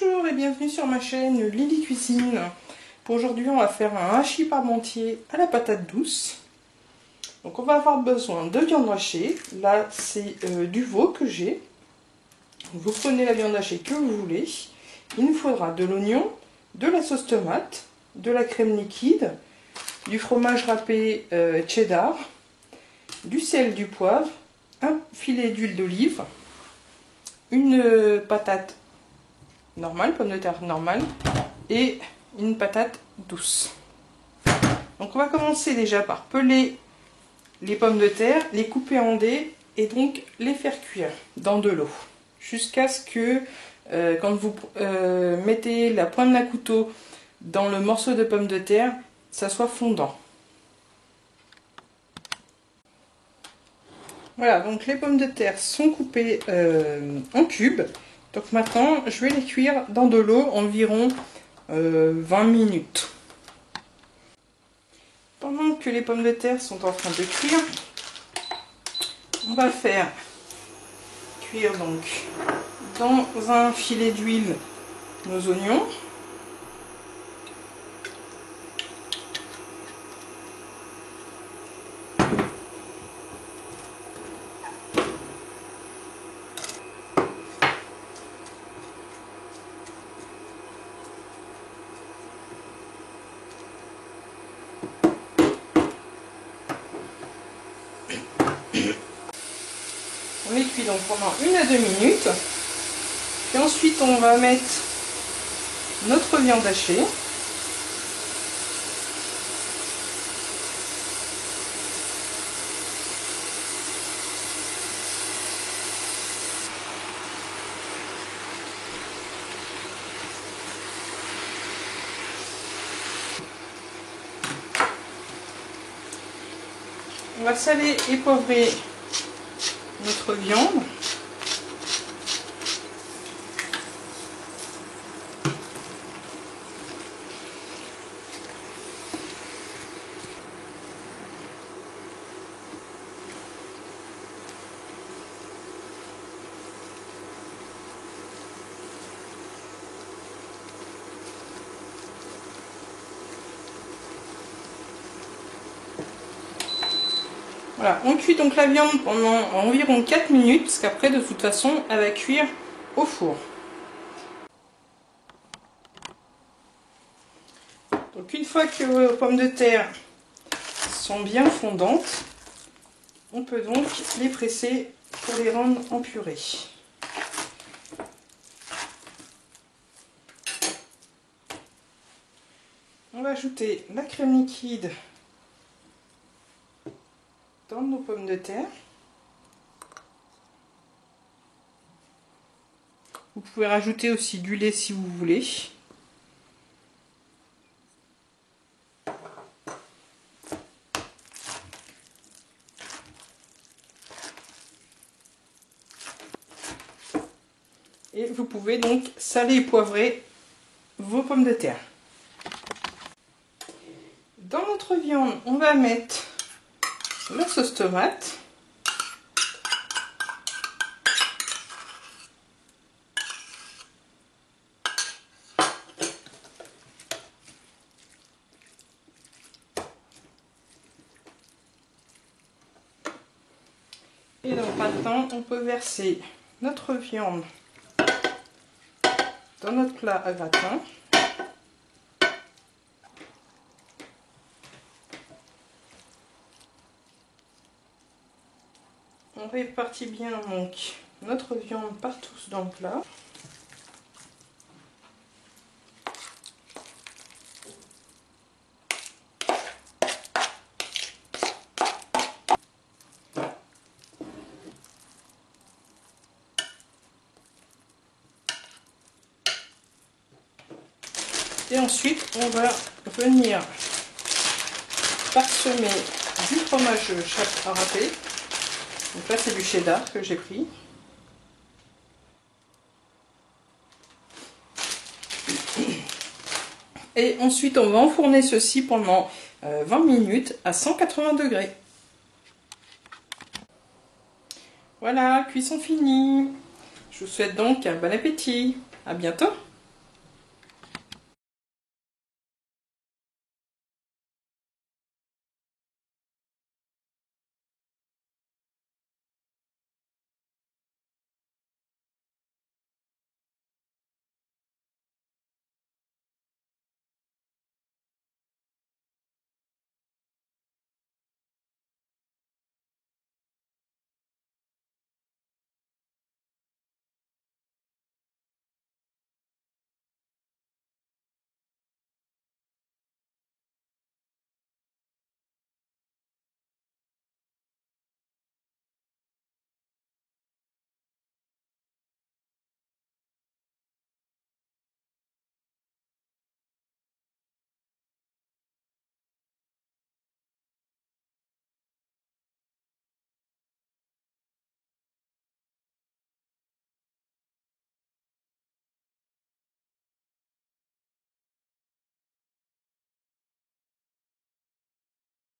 Bonjour et bienvenue sur ma chaîne Lily Cuisine. Pour aujourd'hui, on va faire un hachis parmentier à la patate douce. Donc on va avoir besoin de viande hachée. Là, c'est du veau que j'ai. Vous prenez la viande hachée que vous voulez. Il nous faudra de l'oignon, de la sauce tomate, de la crème liquide, du fromage râpé cheddar, du sel, du poivre, un filet d'huile d'olive, une patate normale, pomme de terre normale, et une patate douce. Donc on va commencer déjà par peler les pommes de terre, les couper en dés et donc les faire cuire dans de l'eau jusqu'à ce que quand vous mettez la pointe d'un couteau dans le morceau de pomme de terre, ça soit fondant. Voilà, donc les pommes de terre sont coupées en cubes. Donc maintenant, je vais les cuire dans de l'eau environ 20 minutes. Pendant que les pommes de terre sont en train de cuire, on va faire cuire donc dans un filet d'huile nos oignons. On les cuit donc pendant 1 à 2 minutes. Puis ensuite on va mettre notre viande hachée. On va saler et poivrer notre viande. Voilà, on cuit donc la viande pendant environ 4 minutes, parce qu'après de toute façon elle va cuire au four. Donc une fois que vos pommes de terre sont bien fondantes, on peut donc les presser pour les rendre en purée. On va ajouter la crème liquide dans nos pommes de terre. Vous pouvez rajouter aussi du lait si vous voulez. Et vous pouvez donc saler et poivrer vos pommes de terre. Dans notre viande, on va mettre la sauce tomate. Et donc maintenant, on peut verser notre viande dans notre plat à gratin. On répartit bien donc notre viande partout dans le plat. Et ensuite, on va venir parsemer du fromage râpé. Donc là, c'est du cheddar que j'ai pris. Et ensuite, on va enfourner ceci pendant 20 minutes à 180 degrés. Voilà, cuisson finie. Je vous souhaite donc un bon appétit. À bientôt.